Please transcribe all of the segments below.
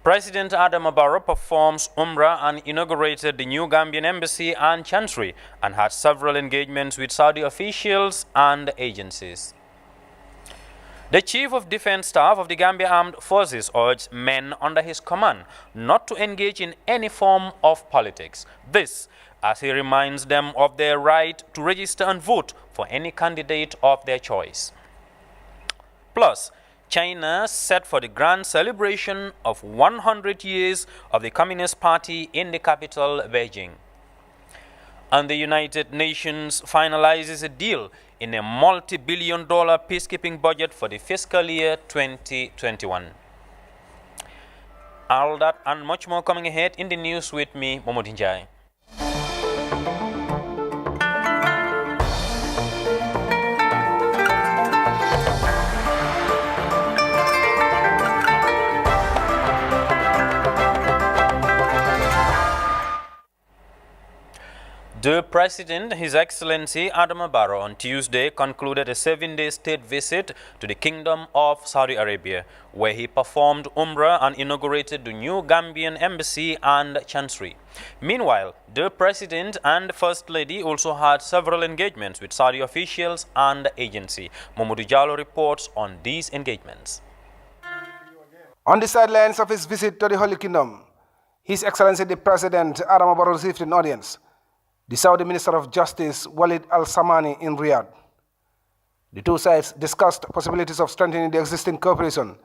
President Adama Barrow performs Umrah and inaugurated the new Gambian embassy and chancery and had several engagements with Saudi officials and agencies. The Chief of Defense Staff of the Gambia Armed Forces urged men under his command not to engage in any form of politics. This, as he reminds them of their right to register and vote for any candidate of their choice. Plus, China set for the grand celebration of 100 years of the Communist Party in the capital, Beijing. And the United Nations finalizes a deal in a multi-billion-dollar peacekeeping budget for the fiscal year 2021. All that and much more coming ahead in the news with me, Momodou Njai. The President, His Excellency Adama Barrow, on Tuesday concluded a 7-day state visit to the Kingdom of Saudi Arabia, where he performed Umrah and inaugurated the new Gambian embassy and chancery. Meanwhile, the President and First Lady also had several engagements with Saudi officials and agency. Mamadou Jallo reports on these engagements. On the sidelines of his visit to the Holy Kingdom, His Excellency the President Adama Barrow received an audience the Saudi Minister of Justice Walid Al-Samani in Riyadh. The two sides discussed possibilities of strengthening the existing cooperation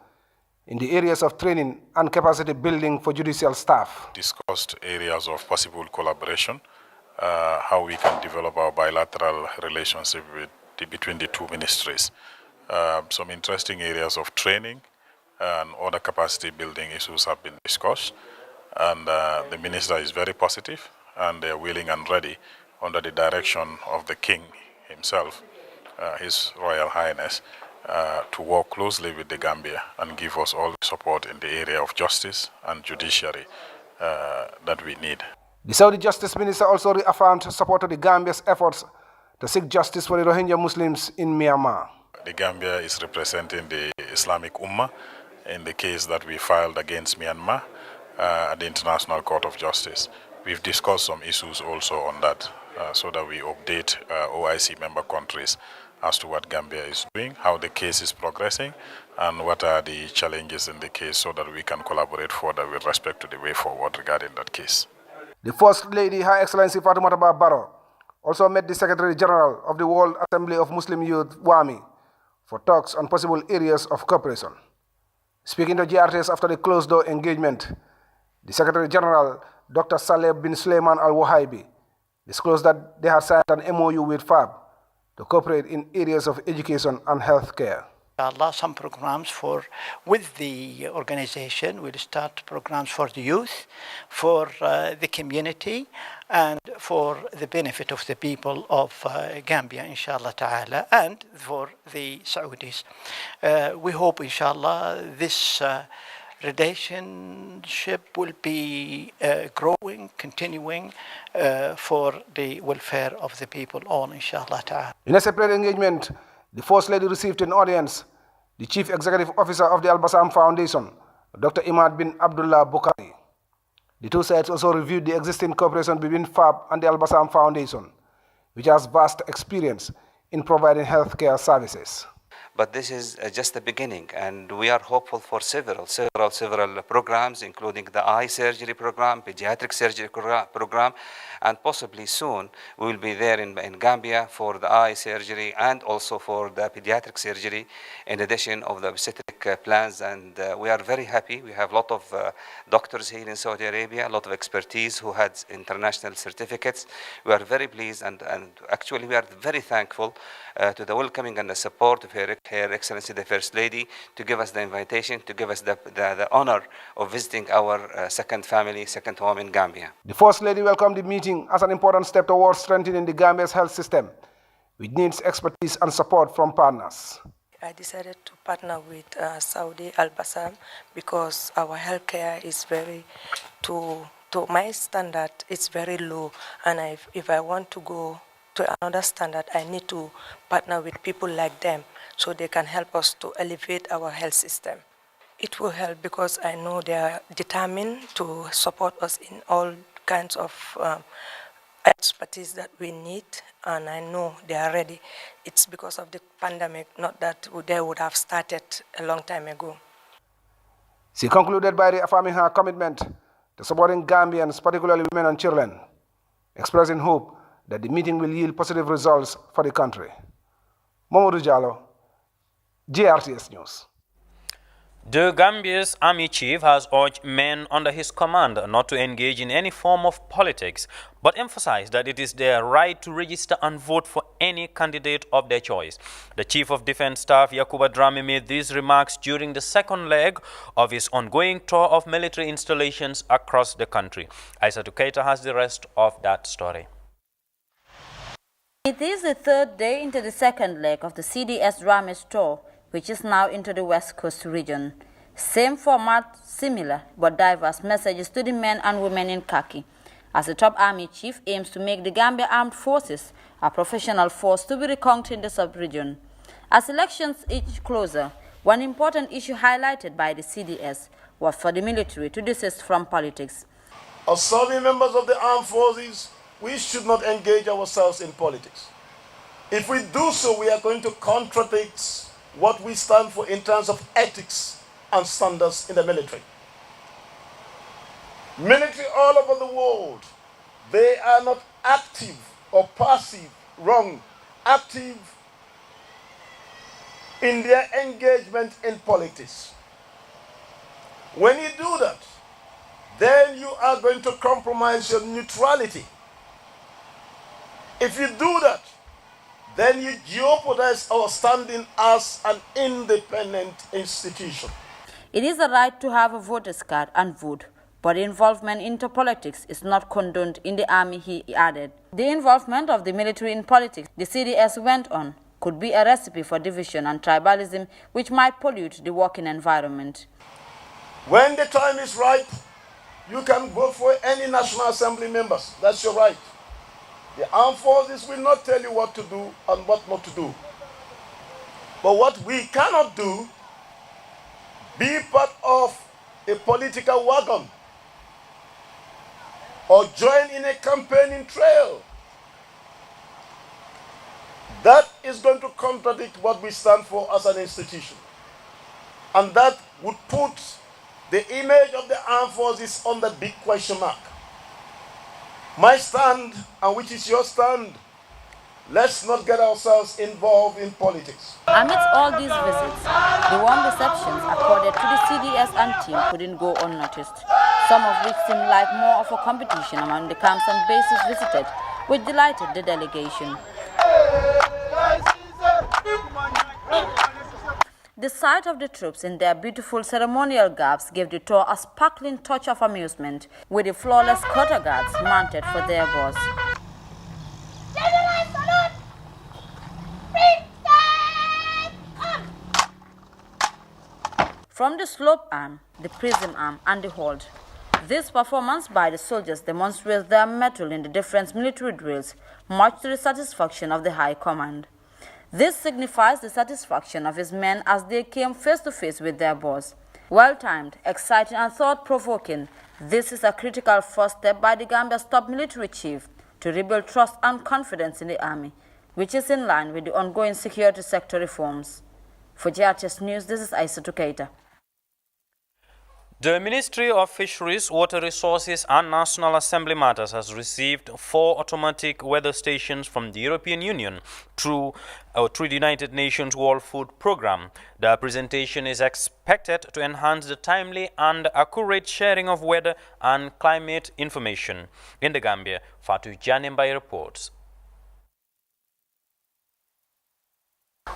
in the areas of training and capacity building for judicial staff. Discussed areas of possible collaboration, how we can develop our bilateral relationship between the two ministries. Some interesting areas of training and other capacity building issues have been discussed, and the minister is very positive, and they are willing and ready, under the direction of the King himself, His Royal Highness, to work closely with the Gambia and give us all the support in the area of justice and judiciary that we need. The Saudi Justice Minister also reaffirmed support to the Gambia's efforts to seek justice for the Rohingya Muslims in Myanmar. The Gambia is representing the Islamic Ummah in the case that we filed against Myanmar at the International Court of Justice. We've discussed some issues also on that, so that we update OIC member countries as to what Gambia is doing, how the case is progressing, and what are the challenges in the case, so that we can collaborate further with respect to the way forward regarding that case. The First Lady, Her Excellency Fatoumata Bah Barrow, also met the Secretary General of the World Assembly of Muslim Youth, WAMI, for talks on possible areas of cooperation. Speaking to GRTS after the closed-door engagement, the Secretary General, Dr. Saleh bin Suleiman Al-Wahibi, disclosed that they had signed an MOU with FAB to cooperate in areas of education and healthcare. Allah, some programs with the organization. We'll start programs for the youth, for the community, and for the benefit of the people of Gambia, inshallah ta'ala, and for the Saudis. We hope, inshallah, this relationship will be growing, continuing for the welfare of the people all, inshallah ta'ala. In a separate engagement, the First Lady received an audience the Chief Executive Officer of the Al-Bassam Foundation, Dr. Imad bin Abdullah Bukhari. The two sides also reviewed the existing cooperation between FAB and the Al-Bassam Foundation, which has vast experience in providing healthcare services. But this is just the beginning, and we are hopeful for several programs, including the eye surgery program, pediatric surgery program, and possibly soon we will be there in Gambia for the eye surgery and also for the pediatric surgery, in addition of the obstetric plans. And we are very happy. We have a lot of doctors here in Saudi Arabia, a lot of expertise who had international certificates. We are very pleased, and actually we are very thankful to the welcoming and the support of Her Excellency the First Lady to give us the invitation, to give us the honor of visiting our second family, second home in Gambia. The First Lady welcomed the meeting as an important step towards strengthening the Gambia's health system, which needs expertise and support from partners. I decided to partner with Saudi Al-Bassam because our healthcare is to my standard, it's very low, and if I want to go to another standard, I need to partner with people like them so they can help us to elevate our health system. it will help because I know they are determined to support us in all kinds of expertise that we need, and I know they are ready. It's because of the pandemic, not that they would have started a long time ago. She concluded by reaffirming her commitment to supporting Gambians, particularly women and children, expressing hope that the meeting will yield positive results for the country. Mamadou Jallo, GRTS News. The Gambia's army chief has urged men under his command not to engage in any form of politics, but emphasized that it is their right to register and vote for any candidate of their choice. The Chief of Defense Staff, Yakuba Drame, made these remarks during the second leg of his ongoing tour of military installations across the country. Aissatou Keita has the rest of that story. It is the third day into the second leg of the CDS Drame's tour, which is now into the West Coast region. Same format, similar but diverse messages to the men and women in khaki, as the top army chief aims to make the Gambia Armed Forces a professional force to be reckoned in the sub-region. As elections inch closer, one important issue highlighted by the CDS was for the military to desist from politics. As serving members of the armed forces, we should not engage ourselves in politics. If we do so, we are going to contradict what we stand for in terms of ethics and standards in the military. Military all over the world, they are not active or passive, wrong, active in their engagement in politics. When you do that, then you are going to compromise your neutrality. If you do that, then you jeopardize our standing as an independent institution. It is a right to have a voter's card and vote, but involvement into politics is not condoned in the army, he added. The involvement of the military in politics, the CDS went on, could be a recipe for division and tribalism which might pollute the working environment. When the time is right, you can vote for any National Assembly members. That's your right. The armed forces will not tell you what to do and what not to do. But what we cannot do, be part of a political wagon or join in a campaigning trail. That is going to contradict what we stand for as an institution. And that would put the image of the armed forces on the big question mark. My stand, and which is your stand, let's not get ourselves involved in politics. Amidst all these visits, the warm receptions accorded to the CDS and team couldn't go unnoticed, some of which seemed like more of a competition among the camps and bases visited, which delighted the delegation. The sight of the troops in their beautiful ceremonial garbs gave the tour a sparkling touch of amusement, with the flawless quarter guards mounted for their boss. From the slope arm, the prism arm, and the hold, this performance by the soldiers demonstrates their mettle in the different military drills, much to the satisfaction of the High Command. This signifies the satisfaction of his men as they came face to face with their boss. Well-timed, exciting and thought-provoking, this is a critical first step by the Gambia's top military chief to rebuild trust and confidence in the army, which is in line with the ongoing security sector reforms. For GRTS News, this is Aissatou Keita. The Ministry of Fisheries, Water Resources and National Assembly Matters has received 4 automatic weather stations from the European Union through the United Nations World Food Programme. The presentation is expected to enhance the timely and accurate sharing of weather and climate information. In the Gambia, Fatou Janimbai reports.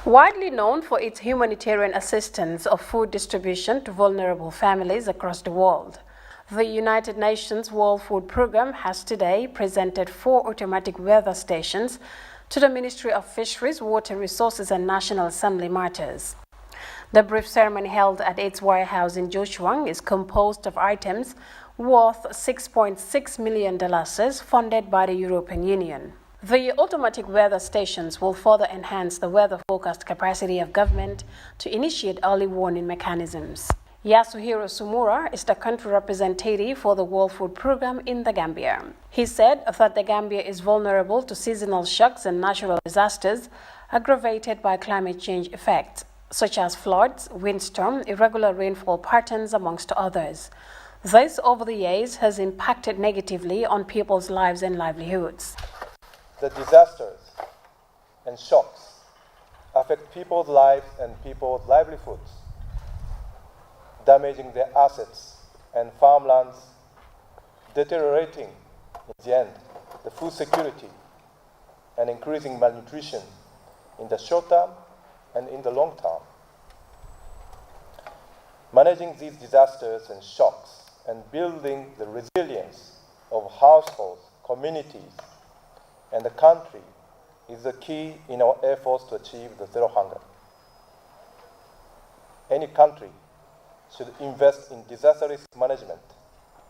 Widely known for its humanitarian assistance of food distribution to vulnerable families across the world, the United Nations World Food Programme has today presented 4 automatic weather stations to the Ministry of Fisheries, Water Resources and National Assembly Matters. The brief ceremony held at its warehouse in Joshuang is composed of items worth $6.6 million funded by the European Union. The automatic weather stations will further enhance the weather forecast capacity of government to initiate early warning mechanisms. Yasuhiro Sumura is the country representative for the World Food Programme in the Gambia. He said that the Gambia is vulnerable to seasonal shocks and natural disasters aggravated by climate change effects, such as floods, windstorm, irregular rainfall patterns, amongst others. This, over the years, has impacted negatively on people's lives and livelihoods. The disasters and shocks affect people's lives and people's livelihoods, damaging their assets and farmlands, deteriorating, in the end, the food security, and increasing malnutrition in the short term and in the long term. Managing these disasters and shocks and building the resilience of households, communities, and the country is the key in our efforts to achieve the zero hunger. Any country should invest in disaster risk management,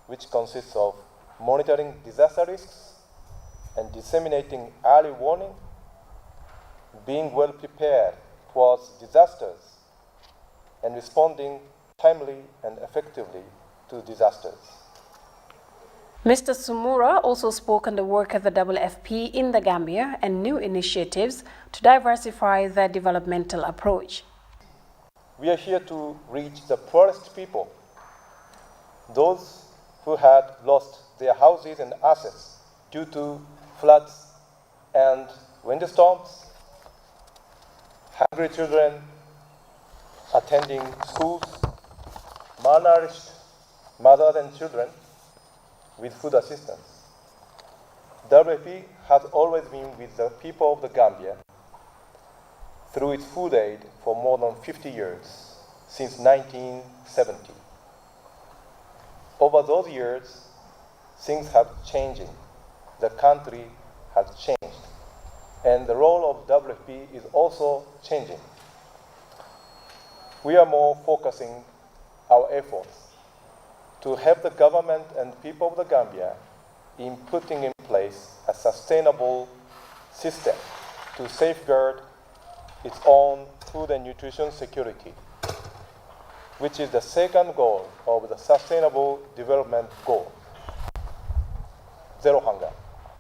which consists of monitoring disaster risks and disseminating early warning, being well prepared towards disasters, and responding timely and effectively to disasters. Mr. Sumura also spoke on the work of the WFP in the Gambia and new initiatives to diversify their developmental approach. We are here to reach the poorest people, those who had lost their houses and assets due to floods and windstorms, hungry children attending schools, malnourished mothers and children with food assistance. WFP has always been with the people of the Gambia through its food aid for more than 50 years, since 1970. Over those years, things have changed. The country has changed. And the role of WFP is also changing. We are more focusing our efforts to help the government and people of the Gambia in putting in place a sustainable system to safeguard its own food and nutrition security, which is the second goal of the Sustainable Development Goal, zero hunger.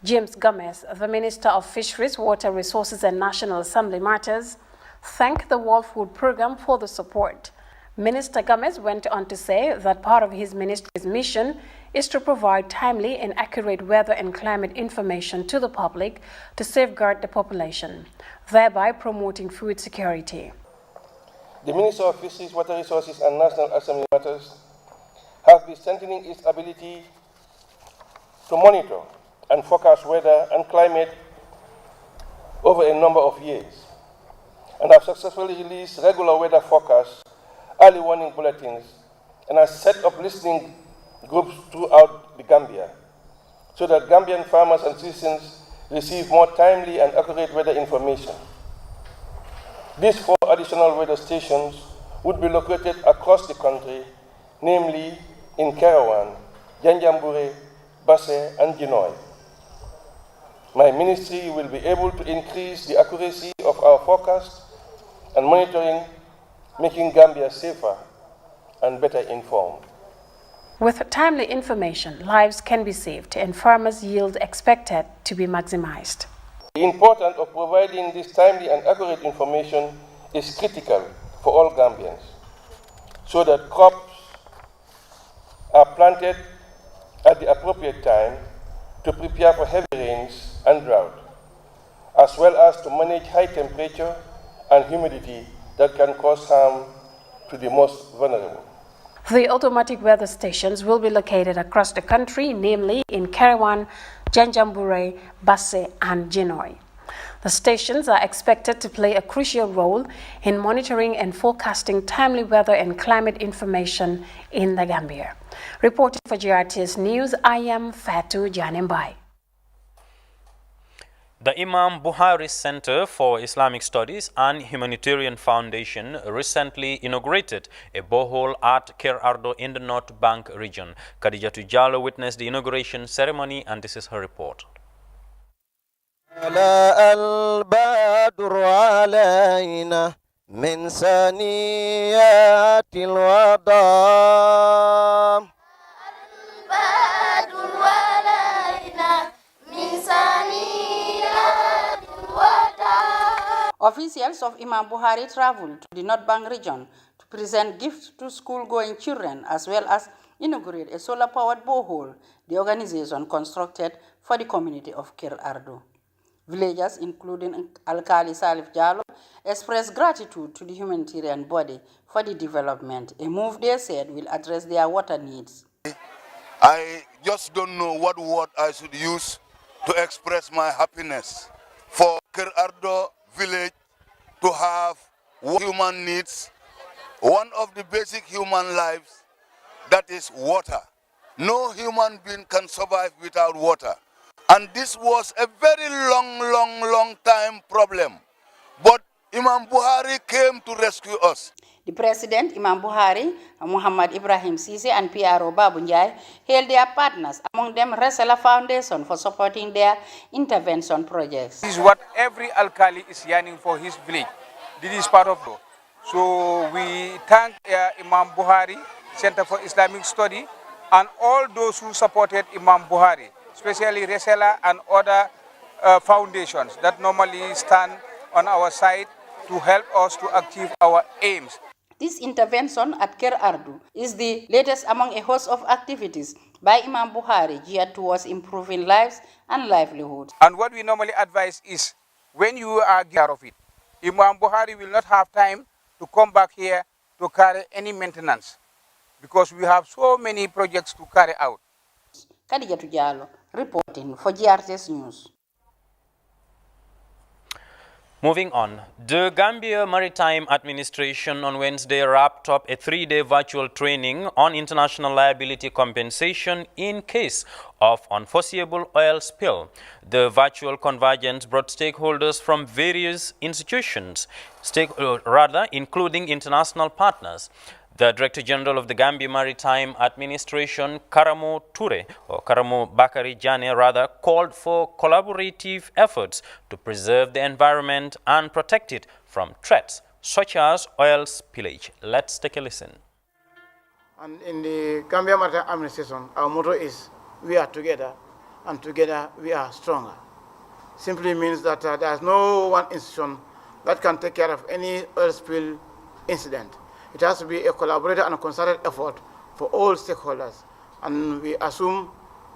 James Gomez, the Minister of Fisheries, Water Resources and National Assembly Matters, thanked the World Food Programme for the support. Minister Gomez went on to say that part of his ministry's mission is to provide timely and accurate weather and climate information to the public to safeguard the population, thereby promoting food security. The Minister of Fisheries, Water Resources and National Assembly Matters has been strengthening its ability to monitor and forecast weather and climate over a number of years, and have successfully released regular weather forecasts, early warning bulletins, and has set up listening groups throughout the Gambia so that Gambian farmers and citizens receive more timely and accurate weather information. These 4 additional weather stations would be located across the country, namely in Kerawan, Janjambure, Basse, and Ginoy. My ministry will be able to increase the accuracy of our forecast and monitoring, making Gambia safer and better informed. With timely information, lives can be saved and farmers' yield expected to be maximized. The importance of providing this timely and accurate information is critical for all Gambians, so that crops are planted at the appropriate time to prepare for heavy rains and drought, as well as to manage high temperature and humidity that can cause harm to the most vulnerable. The automatic weather stations will be located across the country, namely in Kerawan, Janjambure, Basse, and Ginoy. The stations are expected to play a crucial role in monitoring and forecasting timely weather and climate information in the Gambia. Reporting for GRTS News, I am Fatu Janembai. The Imam Buhari Center for Islamic Studies and Humanitarian Foundation recently inaugurated a borehole at Ker Ardo in the North Bank region. Khadija Tujalo witnessed the inauguration ceremony, and this is her report. من ثنيات الوداع Officials of Imam Buhari traveled to the North Bank region to present gifts to school-going children as well as inaugurate a solar-powered borehole the organization constructed for the community of Kir Ardo. Villagers, including Alkali Salif Jallo, expressed gratitude to the humanitarian body for the development, a move they said will address their water needs. I just don't know what word I should use to express my happiness for Kir Ardo village to have what human needs, one of the basic human lives, that is water. No human being can survive without water. And this was a very long time problem. But Imam Buhari came to rescue us. The President, Imam Buhari, Muhammad Ibrahim Sisi, and PRO Babu Njai hailed their partners, among them Resala Foundation, for supporting their intervention projects. This is what every alkali is yearning for his village. This is part of it. So we thank Imam Buhari, Center for Islamic Study, and all those who supported Imam Buhari, especially Resala and other foundations that normally stand on our side to help us to achieve our aims. This intervention at Kir Ardo is the latest among a host of activities by Imam Buhari geared towards improving lives and livelihoods. And what we normally advise is, when you are care of it, Imam Buhari will not have time to come back here to carry any maintenance, because we have so many projects to carry out. Khadijatu Jallo, reporting for GRTS News. Moving on, the Gambia Maritime Administration on Wednesday wrapped up a 3-day virtual training on international liability compensation in case of unforeseeable oil spill. The virtual convergence brought stakeholders from various institutions, including international partners. The Director General of the Gambia Maritime Administration, Karamo Bakari Jane, called for collaborative efforts to preserve the environment and protect it from threats such as oil spillage. Let's take a listen. And in the Gambia Maritime Administration, our motto is, we are together, and together we are stronger. Simply means that there is no one institution that can take care of any oil spill incident. It has to be a collaborative and a concerted effort for all stakeholders. And we assume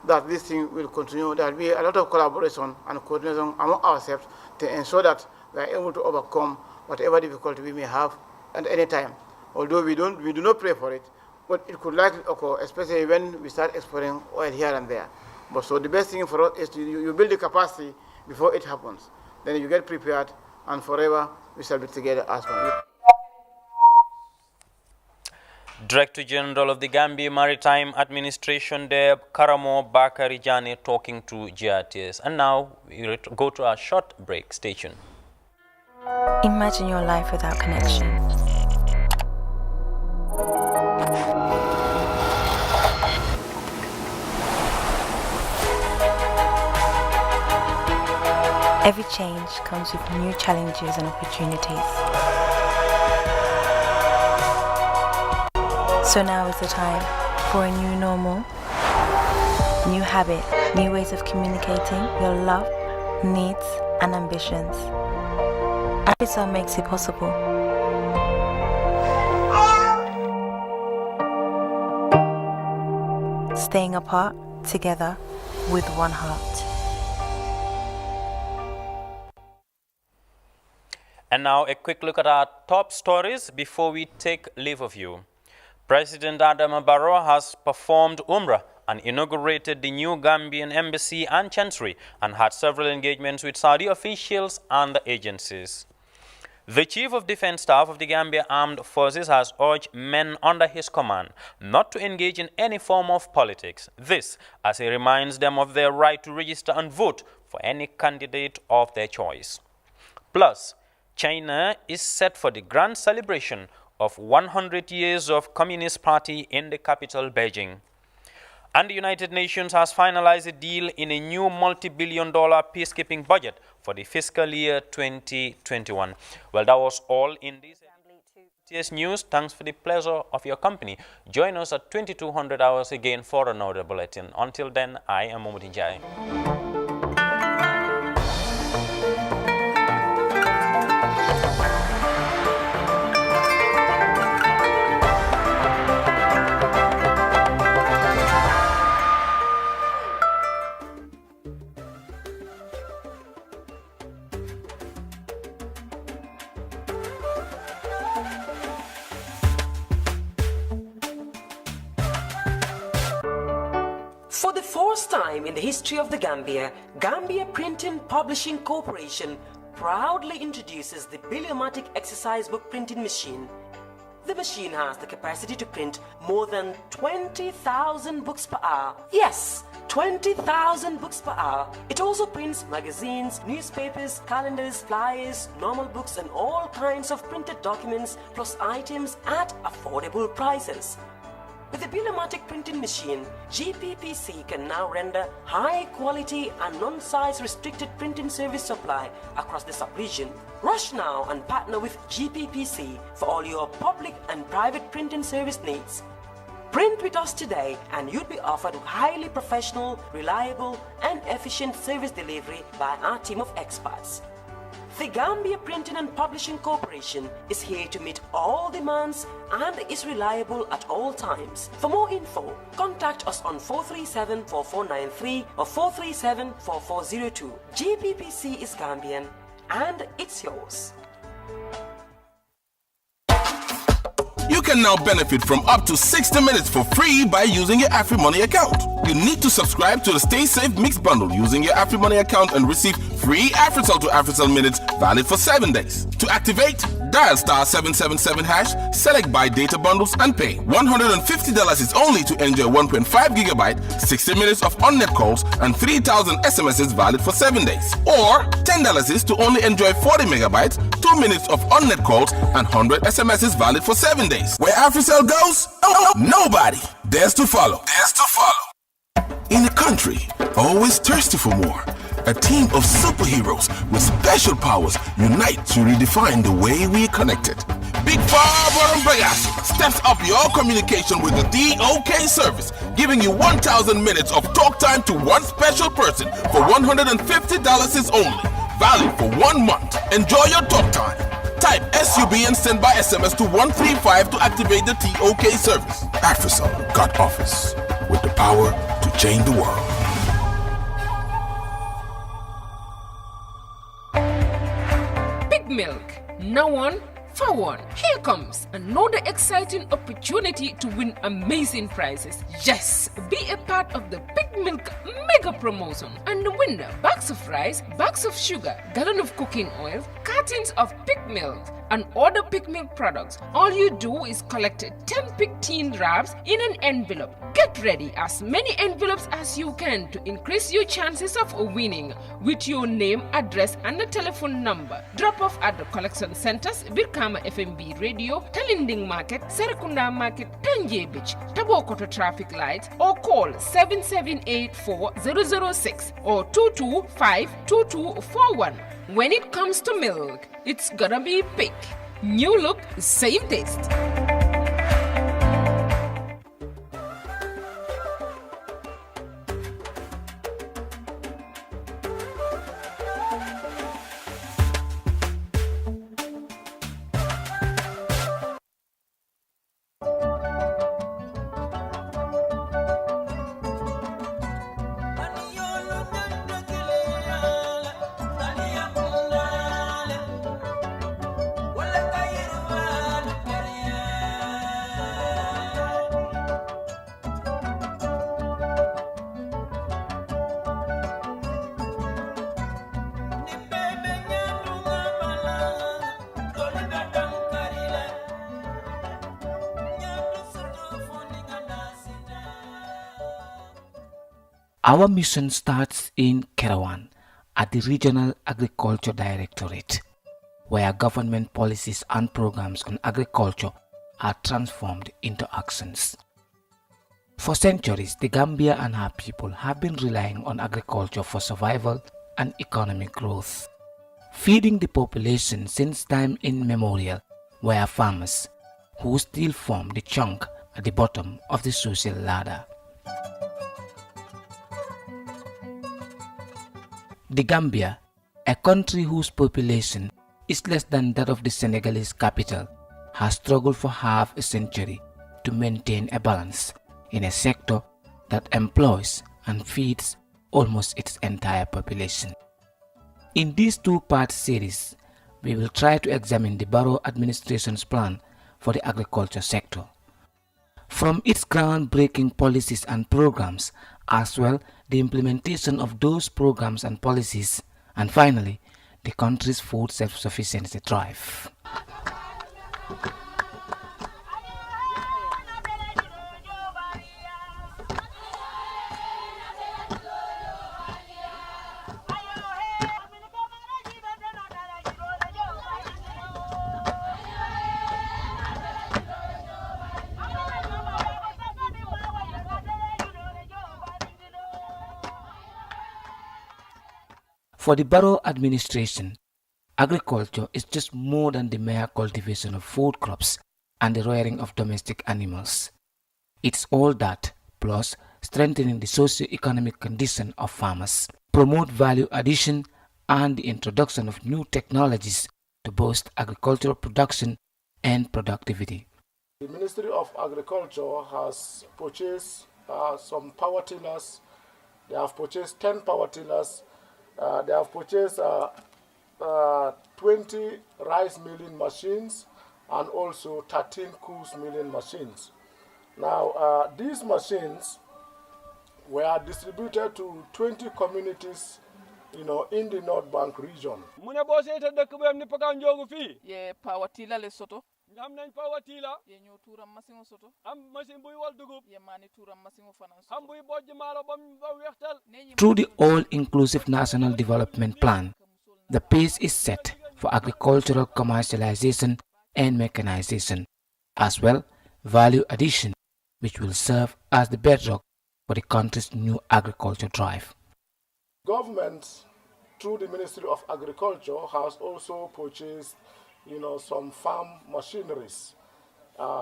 that this thing will continue. There will be a lot of collaboration and coordination among ourselves to ensure that we are able to overcome whatever difficulty we may have at any time. Although we do not pray for it, but it could likely occur, especially when we start exploring oil here and there. But so the best thing for us is you build the capacity before it happens. Then you get prepared, and forever we shall be together as one. Director General of the Gambia Maritime Administration there, Karamo Bakari Jane, talking to GRTS. And now we go to our short break. Stay tuned. Imagine your life without connection. Every change comes with new challenges and opportunities. So now is the time for a new normal, new habit, new ways of communicating your love, needs, and ambitions. Africell makes it possible. Staying apart, together, with one heart. And now a quick look at our top stories before we take leave of you. President Adama Barrow has performed Umrah and inaugurated the new Gambian embassy and chancery and had several engagements with Saudi officials and the agencies. The Chief of Defense Staff of the Gambia Armed Forces has urged men under his command not to engage in any form of politics. This as he reminds them of their right to register and vote for any candidate of their choice. Plus, China is set for the grand celebration of 100 years of Communist Party in the capital, Beijing. And the United Nations has finalized a deal in a new multi-billion-dollar peacekeeping budget for the fiscal year 2021. Well, that was all in this. GRTS News, thanks for the pleasure of your company. Join us at 2200 hours again for another bulletin. Until then, I am Mohammed Njai. For the first time in the history of the Gambia, Gambia Printing Publishing Corporation proudly introduces the Biliomatic exercise book printing machine. The machine has the capacity to print more than 20,000 books per hour. Yes, 20,000 books per hour. It also prints magazines, newspapers, calendars, flyers, normal books and all kinds of printed documents plus items at affordable prices. With the Biliomatic printing machine, GPPC can now render high quality and non-size restricted printing service supply across the sub-region. Rush now and partner with GPPC for all your public and private printing service needs. Print with us today and you'll be offered highly professional, reliable and efficient service delivery by our team of experts. The Gambia Printing and Publishing Corporation is here to meet all demands and is reliable at all times. For more info, contact us on 437-4493 or 437-4402. GPPC is Gambian and it's yours. You can now benefit from up to 60 minutes for free by using your AfriMoney account. You need to subscribe to the Stay Safe Mix Bundle using your AfriMoney account and receive free AfriCell to AfriCell minutes valid for 7 days. To activate, dial *777#, select buy data bundles and pay. $150 is only to enjoy 1.5 gigabyte, 60 minutes of on-net calls and 3,000 SMSs valid for 7 days. Or $10 is to only enjoy 40 megabytes, 2 minutes of on-net calls and 100 SMSs valid for 7 days. Where AfriCell goes, nobody dares to follow. In a country always thirsty for more, a team of superheroes with special powers unite to redefine the way we are connected. Big Barbara Mbagasi steps up your communication with the DOK service, giving you 1,000 minutes of talk time to one special person for $150 is only, valid for 1 month. Enjoy your talk time. Type SUB and send by SMS to 135 to activate the TOK service. AfriCell got office with the power to change the world. Big Milk, now one for one. Here comes another exciting opportunity to win amazing prizes. Yes, be a part of the Big Milk mega promotion and win bags of rice, bags of sugar, gallon of cooking oil, cartons of Big Milk and other Big Milk products. All you do is collect 10 Big Teen wraps in an envelope. Get ready as many envelopes as you can to increase your chances of winning with your name, address and the telephone number. Drop off at the collection centers, Birkama FMB Radio, Talinding Market, Serekunda Market, Tanje Beach, Tabokoto Traffic Lights, or call 7784-006 or 225-2241. When it comes to milk, it's gonna be big. New look, same taste. Our mission starts in Kerawan at the Regional Agriculture Directorate, where government policies and programs on agriculture are transformed into actions. For centuries, the Gambia and her people have been relying on agriculture for survival and economic growth. Feeding the population since time immemorial were farmers, who still form the chunk at the bottom of the social ladder. The Gambia, a country whose population is less than that of the Senegalese capital, has struggled for half a century to maintain a balance in a sector that employs and feeds almost its entire population. In this two-part series, we will try to examine the Barrow administration's plan for the agriculture sector. From its groundbreaking policies and programs, as well the implementation of those programs and policies, and finally, the country's food self-sufficiency drive. For the Barrow administration, agriculture is just more than the mere cultivation of food crops and the rearing of domestic animals. It's all that, plus strengthening the socio-economic condition of farmers, promote value addition and the introduction of new technologies to boost agricultural production and productivity. The Ministry of Agriculture has purchased some power tillers. They have purchased 10 power tillers. They have purchased 20 rice milling machines and also 13 coos milling machines. Now, these machines were distributed to 20 communities, in the North Bank region. Power tiller le soto. Am nañ power tiller. Ye ñoo turam machine soto. Am machine buy wal dugub. Ye mani turam machine fanan soto. Am buy bojj maalo bam wextal. Through the all-inclusive National Development Plan, the pace is set for agricultural commercialization and mechanization, as well value addition, which will serve as the bedrock for the country's new agriculture drive. Government, through the Ministry of Agriculture, has also purchased some farm machineries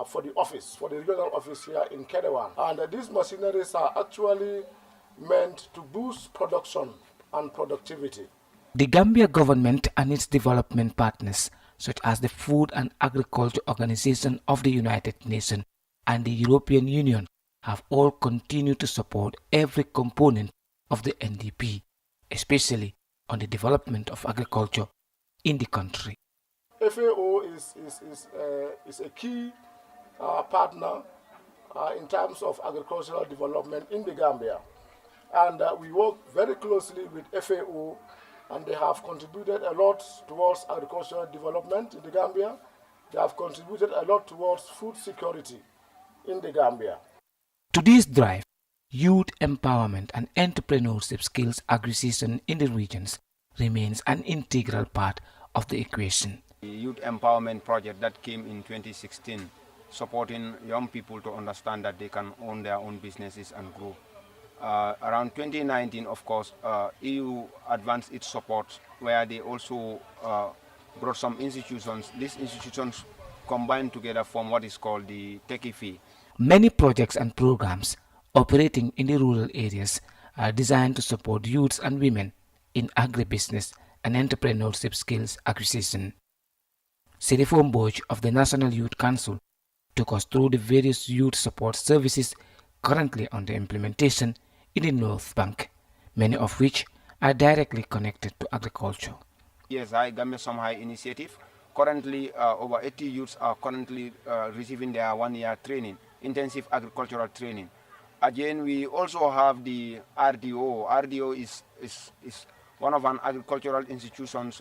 for the office, for the regional office here in Kedewan. And these machineries are actually meant to boost production and productivity. The Gambia government and its development partners, such as the Food and Agriculture Organization of the United Nations and the European Union, have all continued to support every component of the NDP, especially on the development of agriculture in the country. FAO is a key partner in terms of agricultural development in the Gambia. And we work very closely with FAO, and they have contributed a lot towards agricultural development in the Gambia. They have contributed a lot towards food security in the Gambia. To this drive, youth empowerment and entrepreneurship skills acquisition in the regions remains an integral part of the equation. The Youth Empowerment Project that came in 2016, supporting young people to understand that they can own their own businesses and grow. Around 2019, of course, EU advanced its support, where they also brought some institutions. These institutions combined together form what is called the Techie Fee. Many projects and programs operating in the rural areas are designed to support youths and women in agribusiness and entrepreneurship skills acquisition. Serifo Mboj of the National Youth Council took us through the various youth support services currently under implementation in the North Bank, many of which are directly connected to agriculture. Yes, Gambia Some High initiative. Currently, over 80 youths are currently receiving their one-year training, intensive agricultural training. Again, we also have the RDO. RDO is one of an agricultural institutions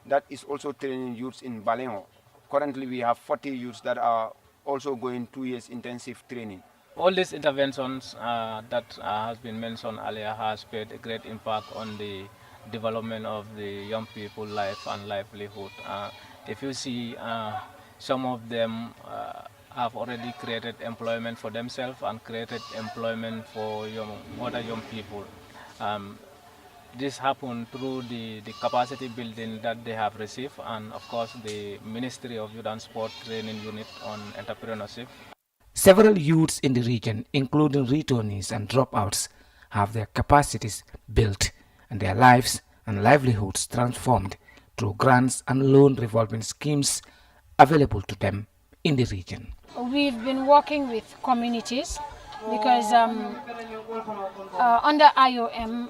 that is also training youths in Balengo. Currently, we have 40 youths that are also going 2 years intensive training. All these interventions that has been mentioned earlier has made a great impact on the development of the young people's life and livelihood. If you see, some of them have already created employment for themselves and created employment for other young people. This happened through the capacity building that they have received, and of course the Ministry of Youth and Sport Training Unit on Entrepreneurship. Several youths in the region, including returnees and dropouts, have their capacities built and their lives and livelihoods transformed through grants and loan revolving schemes available to them in the region. We've been working with communities because under IOM,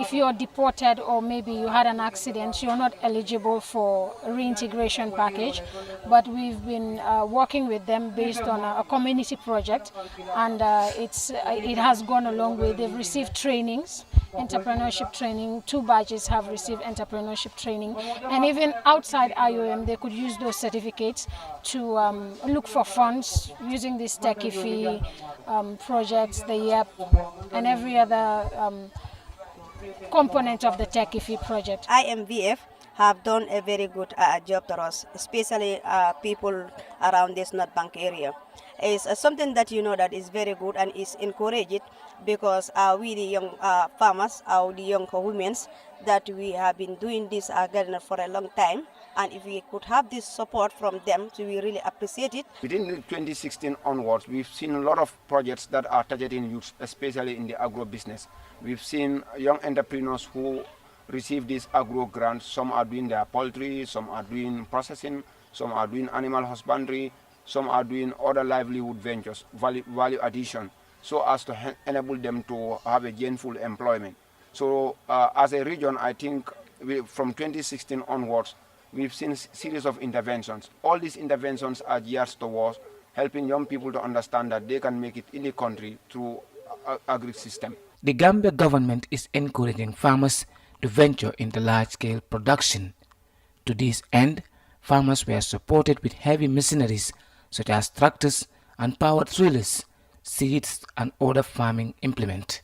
if you're deported or maybe you had an accident, you're not eligible for a reintegration package. But we've been working with them based on a community project, and it has gone a long way. They've received trainings, entrepreneurship training. 2 batches have received entrepreneurship training, and even outside IOM, they could use those certificates to look for funds using this TechIFI projects, the YEP, and every other component of the TechIFI project. IMVF have done a very good job to us, especially people around this North Bank area. It's something that that is very good and is encouraged because we the young farmers, the young women, that we have been doing this garden for a long time, and if we could have this support from them, so we really appreciate it. Within 2016 onwards, we've seen a lot of projects that are targeting youth, especially in the agro business. We've seen young entrepreneurs who receive these agro grants. Some are doing their poultry, some are doing processing, some are doing animal husbandry, some are doing other livelihood ventures, value addition, so as to enable them to have a gainful employment. So as a region, I think from 2016 onwards, we've seen a series of interventions. All these interventions are geared towards helping young people to understand that they can make it in the country through agri-system. The Gambia government is encouraging farmers to venture into large-scale production. To this end, farmers were supported with heavy machineries such as tractors and power tillers, seeds and other farming implements.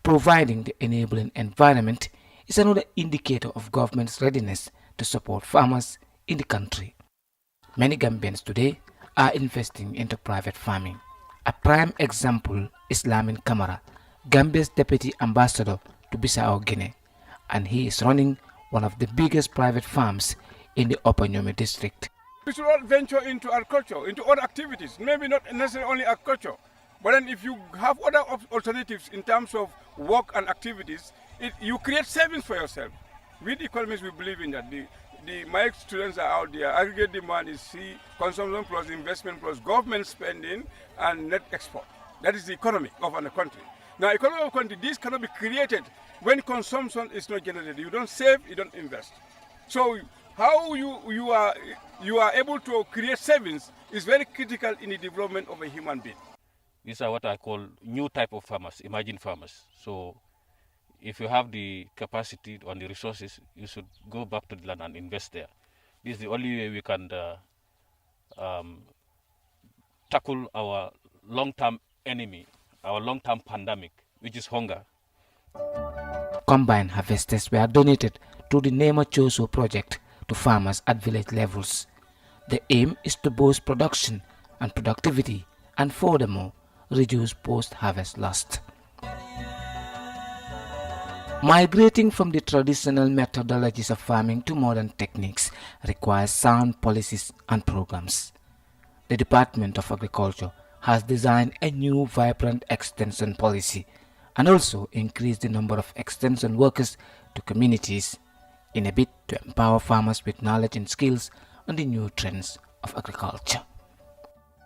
Providing the enabling environment is another indicator of government's readiness to support farmers in the country. Many Gambians today are investing into private farming. A prime example is Lamin Camara, Gambia's deputy ambassador to Bissau Guinea, and he is running one of the biggest private farms in the Upper Nyome district. We should all venture into agriculture, into other activities, maybe not necessarily only agriculture. But then if you have other alternatives in terms of work and activities, you create savings for yourself. We the economists, we believe in that. My students are out there. Aggregate demand is C, consumption plus investment plus government spending and net export. That is the economy of a country. Now, economy of a country, this cannot be created when consumption is not generated. You don't save, you don't invest. So how you are able to create savings is very critical in the development of a human being. These are what I call new type of farmers, emerging farmers. So if you have the capacity and the resources, you should go back to the land and invest there. This is the only way we can tackle our long-term enemy, our long-term pandemic, which is hunger. Combine harvesters were donated to the Nema Choso project to farmers at village levels. The aim is to boost production and productivity and furthermore reduce post-harvest loss. Migrating from the traditional methodologies of farming to modern techniques requires sound policies and programs. The Department of Agriculture has designed a new vibrant extension policy and also increased the number of extension workers to communities in a bid to empower farmers with knowledge and skills on the new trends of agriculture.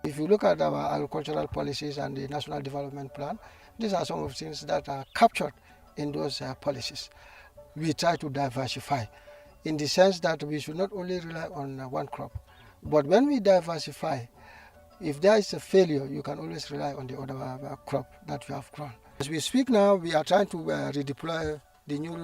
If you look at our agricultural policies and the National Development Plan, these are some of the things that are captured in those policies. We try to diversify in the sense that we should not only rely on one crop, but when we diversify, if there is a failure, you can always rely on the other crop that you have grown. As we speak now, we are trying to redeploy the new